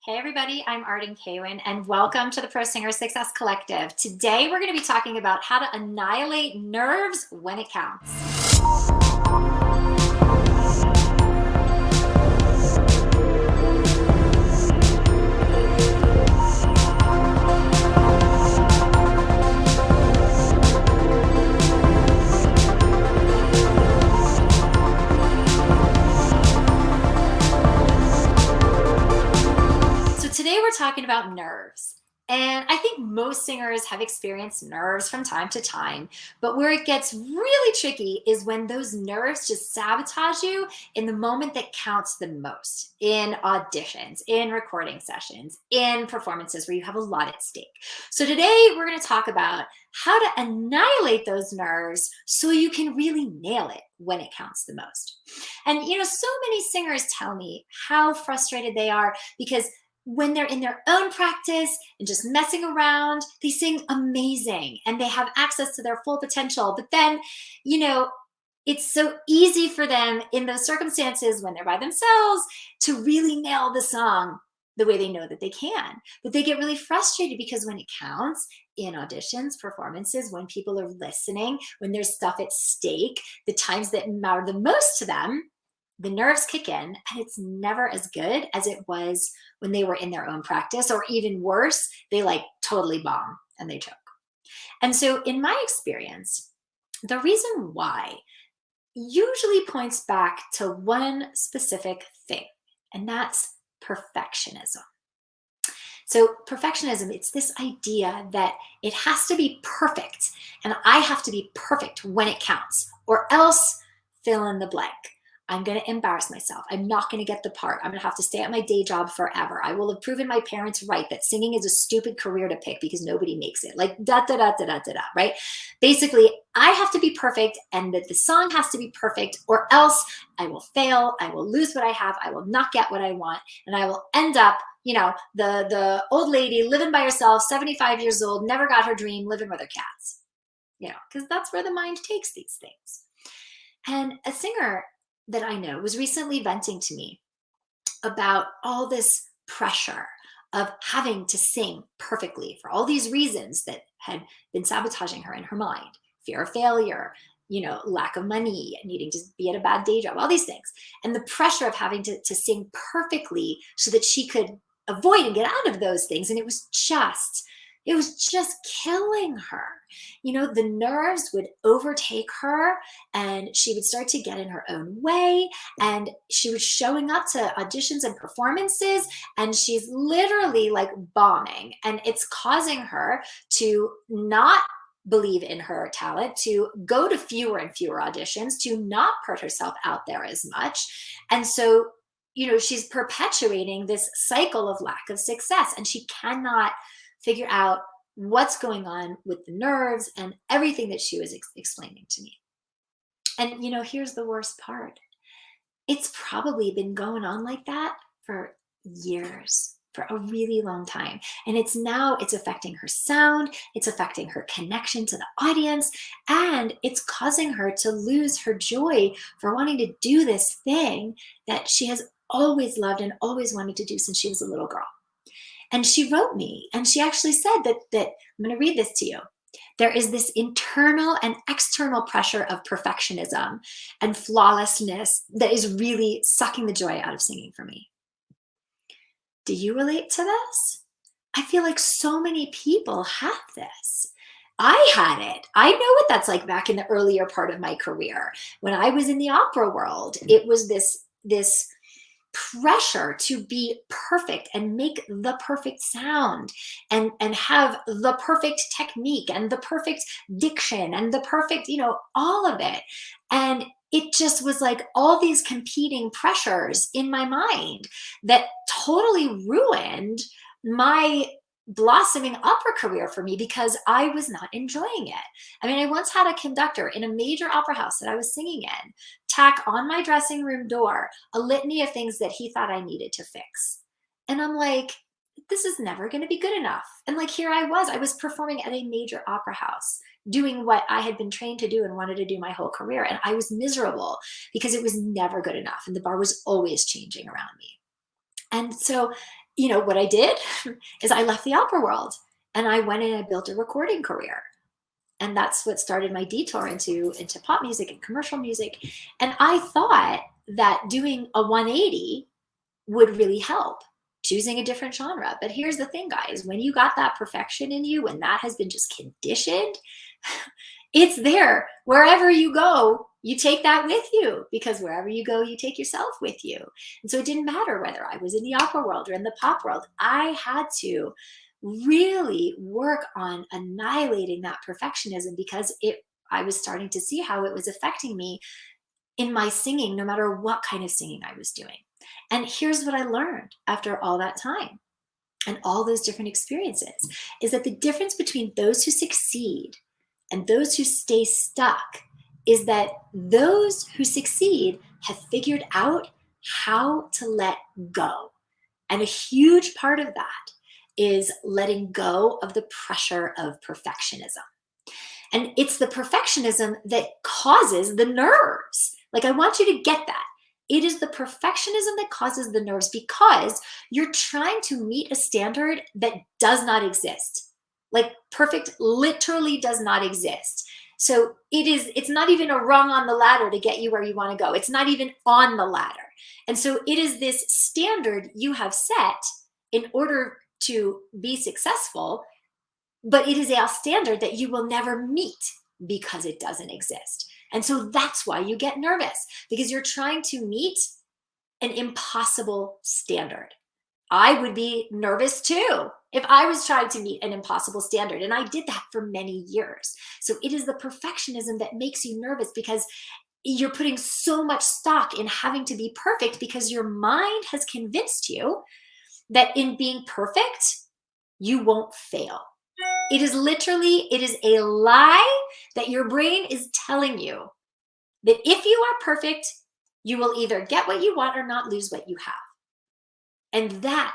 Hey everybody, I'm Arden Kaywin and welcome to the Pro Singer Success Collective. Today we're going to be talking about how to annihilate nerves when it counts. Today we're talking about nerves. And I think most singers have experienced nerves from time to time, but where it gets really tricky is when those nerves just sabotage you in the moment that counts the most, in auditions, in recording sessions, in performances where you have a lot at stake. So today we're going to talk about how to annihilate those nerves so you can really nail it when it counts the most. And so many singers tell me how frustrated they are because when they're in their own practice and just messing around, they sing amazing and they have access to their full potential. But then, it's so easy for them in those circumstances when they're by themselves to really nail the song the way they know that they can. But they get really frustrated because when it counts in auditions, performances, when people are listening, when there's stuff at stake, the times that matter the most to them, the nerves kick in and it's never as good as it was when they were in their own practice, or even worse, they totally bomb and they choke. And so in my experience, the reason why usually points back to one specific thing, and that's perfectionism. So perfectionism, it's this idea that it has to be perfect and I have to be perfect when it counts, or else fill in the blank. I'm going to embarrass myself. I'm not going to get the part. I'm going to have to stay at my day job forever. I will have proven my parents right that singing is a stupid career to pick because nobody makes it. Right? Basically, I have to be perfect and that the song has to be perfect, or else I will fail. I will lose what I have. I will not get what I want. And I will end up, the old lady living by herself, 75 years old, never got her dream, living with her cats. Because that's where the mind takes these things. And a singer that I know was recently venting to me about all this pressure of having to sing perfectly for all these reasons that had been sabotaging her in her mind. Fear of failure, lack of money, needing to be at a bad day job, all these things. And the pressure of having to sing perfectly so that she could avoid and get out of those things. And it was just killing her. The nerves would overtake her and she would start to get in her own way, and she was showing up to auditions and performances and she's literally bombing, and it's causing her to not believe in her talent, to go to fewer and fewer auditions, to not put herself out there as much. And so, she's perpetuating this cycle of lack of success, and she cannot figure out what's going on with the nerves and everything that she was explaining to me. And here's the worst part. It's probably been going on like that for years, for a really long time. And it's affecting her sound, it's affecting her connection to the audience, and it's causing her to lose her joy for wanting to do this thing that she has always loved and always wanted to do since she was a little girl. And she wrote me and she actually said that I'm going to read this to you. There is this internal and external pressure of perfectionism and flawlessness that is really sucking the joy out of singing for me. Do you relate to this? I feel like so many people have this. I had it. I know what that's like back in the earlier part of my career. When I was in the opera world, it was this pressure to be perfect and make the perfect sound and have the perfect technique and the perfect diction and the perfect, all of it. And it just was all these competing pressures in my mind that totally ruined my blossoming opera career for me because I was not enjoying it. I mean, I once had a conductor in a major opera house that I was singing in tack on my dressing room door a litany of things that he thought I needed to fix. And I'm like, this is never going to be good enough. And here I was performing at a major opera house, doing what I had been trained to do and wanted to do my whole career. And I was miserable because it was never good enough. And the bar was always changing around me. And so what I did is I left the opera world and I went and I built a recording career. And that's what started my detour into pop music and commercial music. And I thought that doing a 180 would really help, choosing a different genre. But here's the thing, guys, when you got that perfection in you, when that has been just conditioned, it's there. Wherever you go, you take that with you, because wherever you go, you take yourself with you. And so it didn't matter whether I was in the opera world or in the pop world. I had to really work on annihilating that perfectionism, because I was starting to see how it was affecting me in my singing, no matter what kind of singing I was doing. And here's what I learned after all that time and all those different experiences, is that the difference between those who succeed and those who stay stuck is that those who succeed have figured out how to let go. And a huge part of that is letting go of the pressure of perfectionism. And it's the perfectionism that causes the nerves. Like, I want you to get that. It is the perfectionism that causes the nerves, because you're trying to meet a standard that does not exist. Like, perfect literally does not exist. So it's not even a rung on the ladder to get you where you want to go. It's not even on the ladder. And so it is this standard you have set in order to be successful, but it is a standard that you will never meet because it doesn't exist. And so that's why you get nervous, because you're trying to meet an impossible standard. I would be nervous too if I was trying to meet an impossible standard. And I did that for many years. So it is the perfectionism that makes you nervous, because you're putting so much stock in having to be perfect, because your mind has convinced you that in being perfect, you won't fail. It is a lie that your brain is telling you, that if you are perfect, you will either get what you want or not lose what you have. And that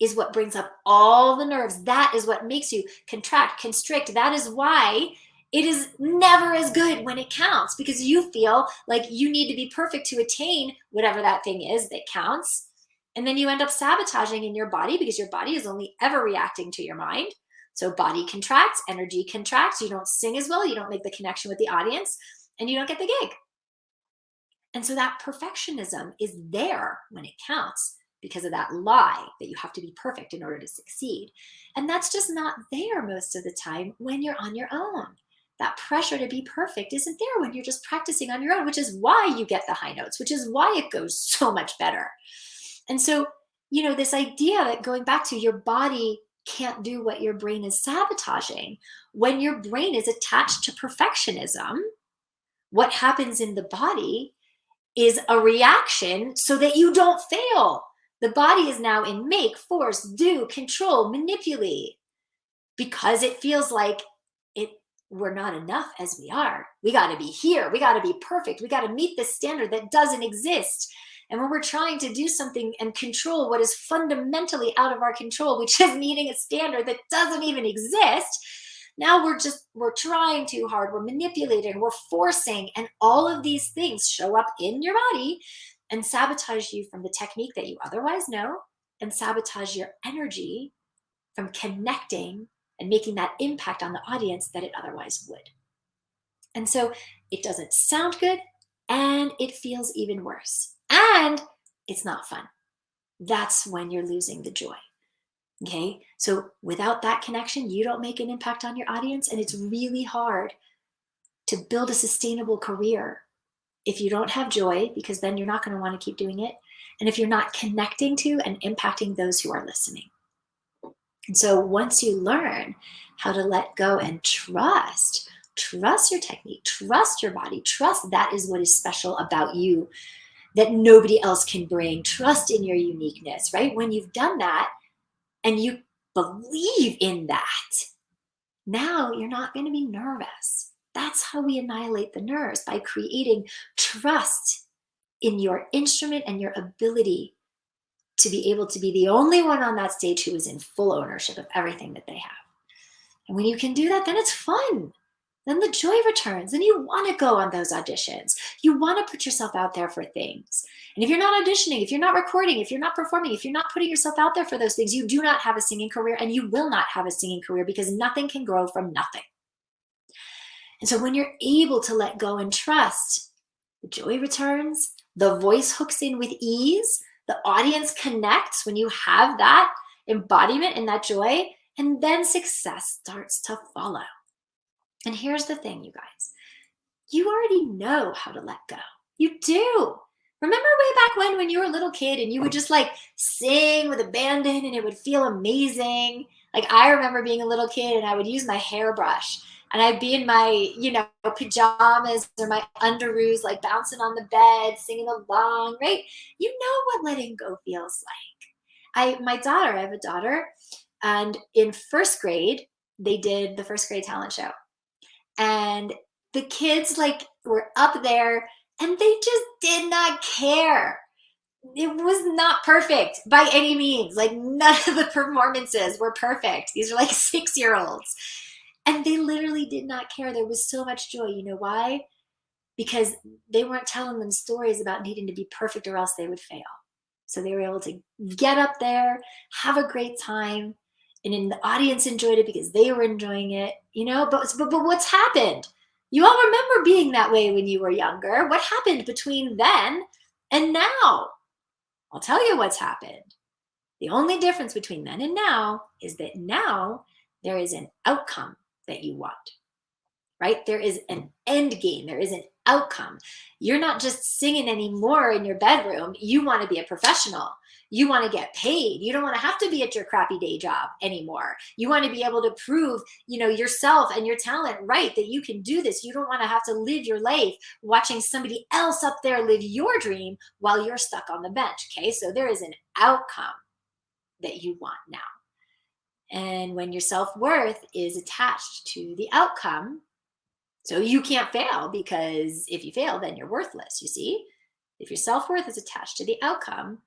is what brings up all the nerves. That is what makes you contract, constrict. That is why it is never as good when it counts, because you feel like you need to be perfect to attain whatever that thing is that counts. And then you end up sabotaging in your body, because your body is only ever reacting to your mind. So body contracts, energy contracts, you don't sing as well, you don't make the connection with the audience, and you don't get the gig. And so that perfectionism is there when it counts, because of that lie that you have to be perfect in order to succeed. And that's just not there most of the time when you're on your own. That pressure to be perfect isn't there when you're just practicing on your own, which is why you get the high notes, which is why it goes so much better. And so, this idea that, going back to, your body can't do what your brain is sabotaging. When your brain is attached to perfectionism, what happens in the body is a reaction so that you don't fail. The body is now in make, force, do, control, manipulate, because it feels like we're not enough as we are. We got to be here. We got to be perfect. We got to meet this standard that doesn't exist. And when we're trying to do something and control what is fundamentally out of our control, which is meeting a standard that doesn't even exist, now we're trying too hard. We're manipulating, we're forcing, and all of these things show up in your body and sabotage you from the technique that you otherwise know, and sabotage your energy from connecting and making that impact on the audience that it otherwise would. And so it doesn't sound good, and it feels even worse. And it's not fun. That's when you're losing the joy. Okay? So without that connection, you don't make an impact on your audience, and it's really hard to build a sustainable career if you don't have joy, because then you're not going to want to keep doing it. And if you're not connecting to and impacting those who are listening. And so once you learn how to let go and trust your technique, trust your body, trust that is what is special about you that nobody else can bring, trust in your uniqueness, right? When you've done that and you believe in that, now you're not going to be nervous. That's how we annihilate the nerves, by creating trust in your instrument and your ability to be able to be the only one on that stage who is in full ownership of everything that they have. And when you can do that, then it's fun. then the joy returns and you want to go on those auditions. You want to put yourself out there for things. And if you're not auditioning, if you're not recording, if you're not performing, if you're not putting yourself out there for those things, you do not have a singing career, and you will not have a singing career, because nothing can grow from nothing. And so when you're able to let go and trust, the joy returns, the voice hooks in with ease, the audience connects when you have that embodiment and that joy, and then success starts to follow. And here's the thing, you guys. You already know how to let go. You do. Remember way back when you were a little kid and you would just like sing with abandon and it would feel amazing? Like, I remember being a little kid and I would use my hairbrush and I'd be in my, pajamas or my underoos, like bouncing on the bed, singing along, right? You know what letting go feels like. I have a daughter, and in first grade, they did the first grade talent show. And the kids like were up there and they just did not care. It was not perfect by any means. Like, none of the performances were perfect. These are like 6-year-olds. And they literally did not care. There was so much joy. You know why? Because they weren't telling them stories about needing to be perfect or else they would fail. So they were able to get up there, have a great time, and then the audience enjoyed it because they were enjoying it, but what's happened? You all remember being that way when you were younger. What happened between then and now? I'll tell you what's happened. The only difference between then and now is that now there is an outcome that you want, right? There is an end game. There is an outcome. You're not just singing anymore in your bedroom. You want to be a professional. You want to get paid. You don't want to have to be at your crappy day job anymore. You want to be able to prove, yourself and your talent, right, that you can do this. You don't want to have to live your life watching somebody else up there live your dream while you're stuck on the bench. Okay, so there is an outcome that you want now. And when your self-worth is attached to the outcome, so you can't fail, because if you fail, then you're worthless, you see? If your self-worth is attached to the outcome,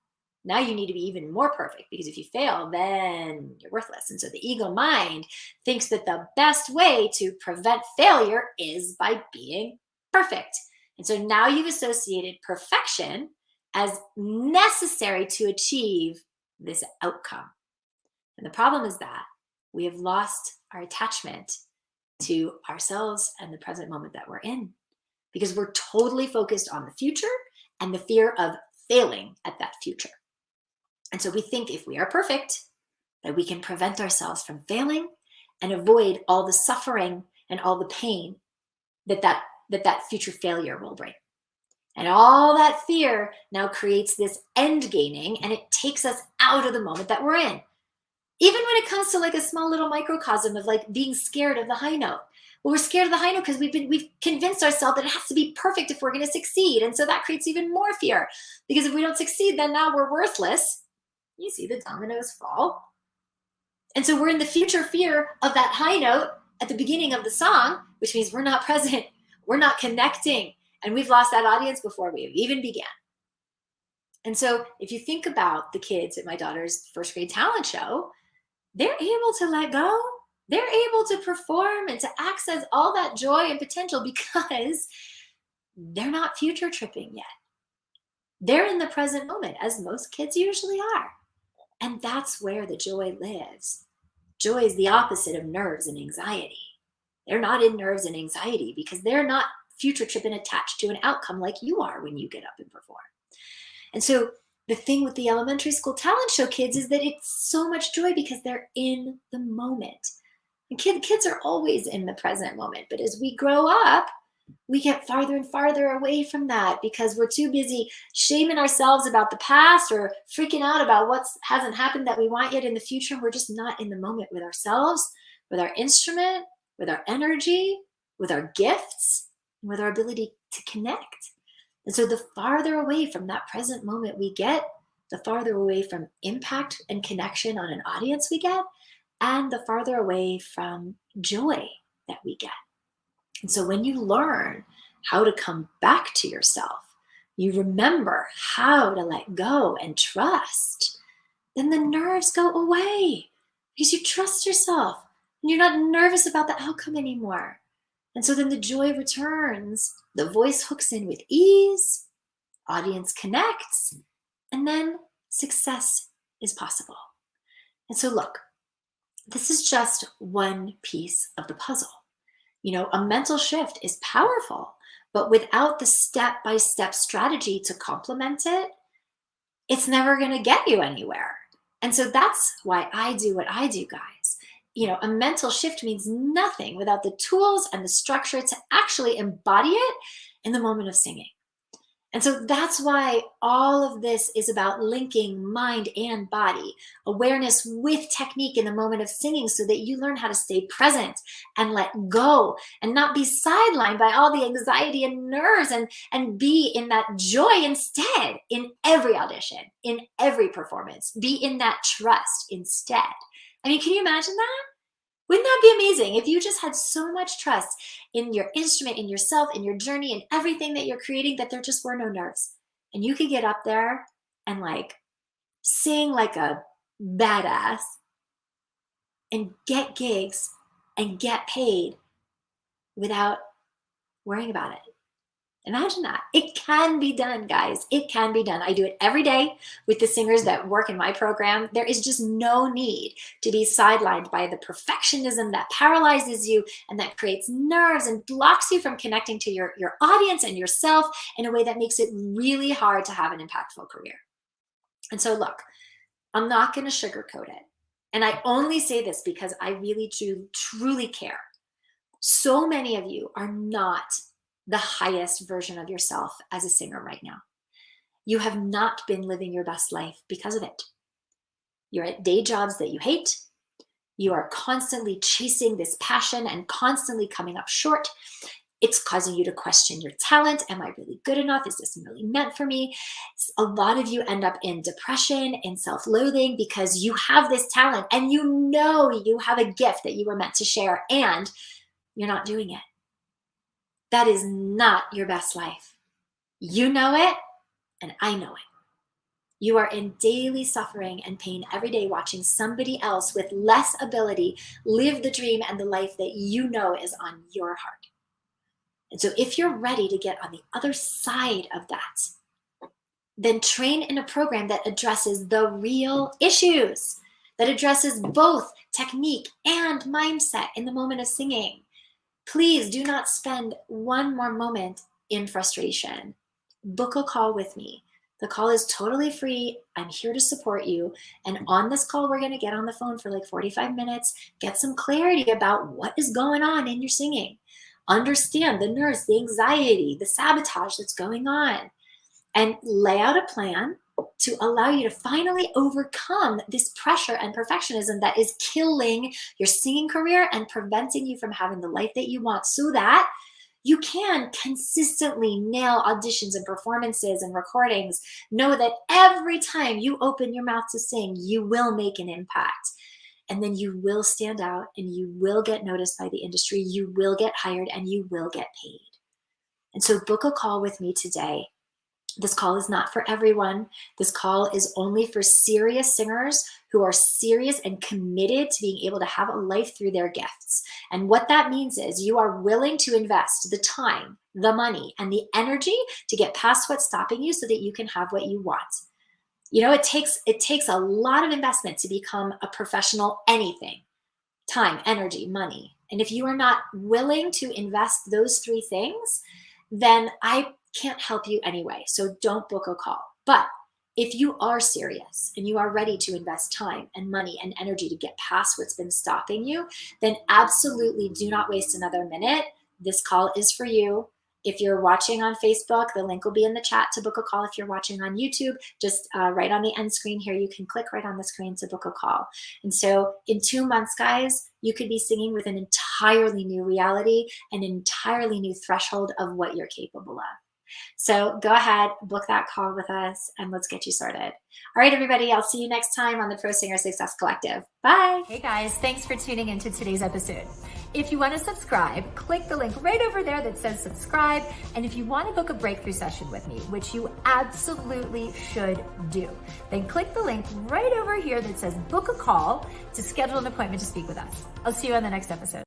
now you need to be even more perfect, because if you fail, then you're worthless. And so the ego mind thinks that the best way to prevent failure is by being perfect. And so now you've associated perfection as necessary to achieve this outcome. And the problem is that we have lost our attachment to ourselves and the present moment that we're in, because we're totally focused on the future and the fear of failing at that future. And so we think if we are perfect, that we can prevent ourselves from failing and avoid all the suffering and all the pain that future failure will bring. And all that fear now creates this end gaining, and it takes us out of the moment that we're in. Even when it comes to like a small little microcosm of like being scared of the high note. Well, we're scared of the high note because we've convinced ourselves that it has to be perfect if we're going to succeed. And so that creates even more fear, because if we don't succeed, then now we're worthless. You see the dominoes fall. And so we're in the future fear of that high note at the beginning of the song, which means we're not present, we're not connecting, and we've lost that audience before we even began. And so if you think about the kids at my daughter's first grade talent show, they're able to let go. They're able to perform and to access all that joy and potential because they're not future tripping yet. They're in the present moment, as most kids usually are. And that's where the joy lives. Joy is the opposite of nerves and anxiety. They're not in nerves and anxiety because they're not future tripping attached to an outcome like you are when you get up and perform. And so the thing with the elementary school talent show kids is that it's so much joy because they're in the moment. And kids are always in the present moment. But as we grow up, we get farther and farther away from that because we're too busy shaming ourselves about the past or freaking out about what hasn't happened that we want yet in the future. We're just not in the moment with ourselves, with our instrument, with our energy, with our gifts, and with our ability to connect. And so the farther away from that present moment we get, the farther away from impact and connection on an audience we get, and the farther away from joy that we get. And so when you learn how to come back to yourself, you remember how to let go and trust, then the nerves go away because you trust yourself and you're not nervous about the outcome anymore. And so then the joy returns, the voice hooks in with ease, audience connects, and then success is possible. And so look, this is just one piece of the puzzle. A mental shift is powerful, but without the step-by-step strategy to complement it, it's never going to get you anywhere. And so that's why I do what I do, guys. A mental shift means nothing without the tools and the structure to actually embody it in the moment of singing. And so that's why all of this is about linking mind and body, awareness with technique in the moment of singing, so that you learn how to stay present and let go and not be sidelined by all the anxiety and nerves, and be in that joy instead in every audition, in every performance. Be in that trust instead. I mean, can you imagine that? Wouldn't that be amazing if you just had so much trust in your instrument, in yourself, in your journey, in everything that you're creating, that there just were no nerves, and you could get up there and sing like a badass and get gigs and get paid without worrying about it? Imagine that. It can be done, guys. It can be done. I do it every day with the singers that work in my program. There is just no need to be sidelined by the perfectionism that paralyzes you and that creates nerves and blocks you from connecting to your audience and yourself in a way that makes it really hard to have an impactful career. And so look, I'm not going to sugarcoat it. And I only say this because I really truly care. So many of you are not the highest version of yourself as a singer right now. You have not been living your best life because of it. You're at day jobs that you hate. You are constantly chasing this passion and constantly coming up short. It's causing you to question your talent. Am I really good enough? Is this really meant for me? A lot of you end up in depression and self-loathing because you have this talent and you have a gift that you were meant to share, and you're not doing it. That is not your best life. You know it, and I know it. You are in daily suffering and pain every day watching somebody else with less ability live the dream and the life that you know is on your heart. And so if you're ready to get on the other side of that, then train in a program that addresses the real issues, that addresses both technique and mindset in the moment of singing. Please do not spend one more moment in frustration. Book a call with me. The call is totally free. I'm here to support you. And on this call, we're going to get on the phone for 45 minutes, get some clarity about what is going on in your singing, understand the nerves, the anxiety, the sabotage that's going on, and lay out a plan to allow you to finally overcome this pressure and perfectionism that is killing your singing career and preventing you from having the life that you want, so that you can consistently nail auditions and performances and recordings. Know that every time you open your mouth to sing, you will make an impact. And then you will stand out and you will get noticed by the industry. You will get hired and you will get paid. And so book a call with me today. This call is not for everyone. This call is only for serious singers who are serious and committed to being able to have a life through their gifts. And what that means is you are willing to invest the time, the money, and the energy to get past what's stopping you so that you can have what you want. It takes a lot of investment to become a professional anything: time, energy, money. And if you are not willing to invest those three things, then I can't help you anyway. So don't book a call. But if you are serious and you are ready to invest time and money and energy to get past what's been stopping you, then absolutely do not waste another minute. This call is for you. If you're watching on Facebook, the link will be in the chat to book a call. If you're watching on YouTube, just right on the end screen here, you can click right on the screen to book a call. And so in 2 months, guys, you could be singing with an entirely new reality, an entirely new threshold of what you're capable of. So go ahead, book that call with us, and let's get you started. All right, everybody, I'll see you next time on the Pro Singer Success Collective. Bye. Hey guys, thanks for tuning into today's episode. If you want to subscribe, click the link right over there that says subscribe. And if you want to book a breakthrough session with me, which you absolutely should do, then click the link right over here that says book a call to schedule an appointment to speak with us. I'll see you on the next episode.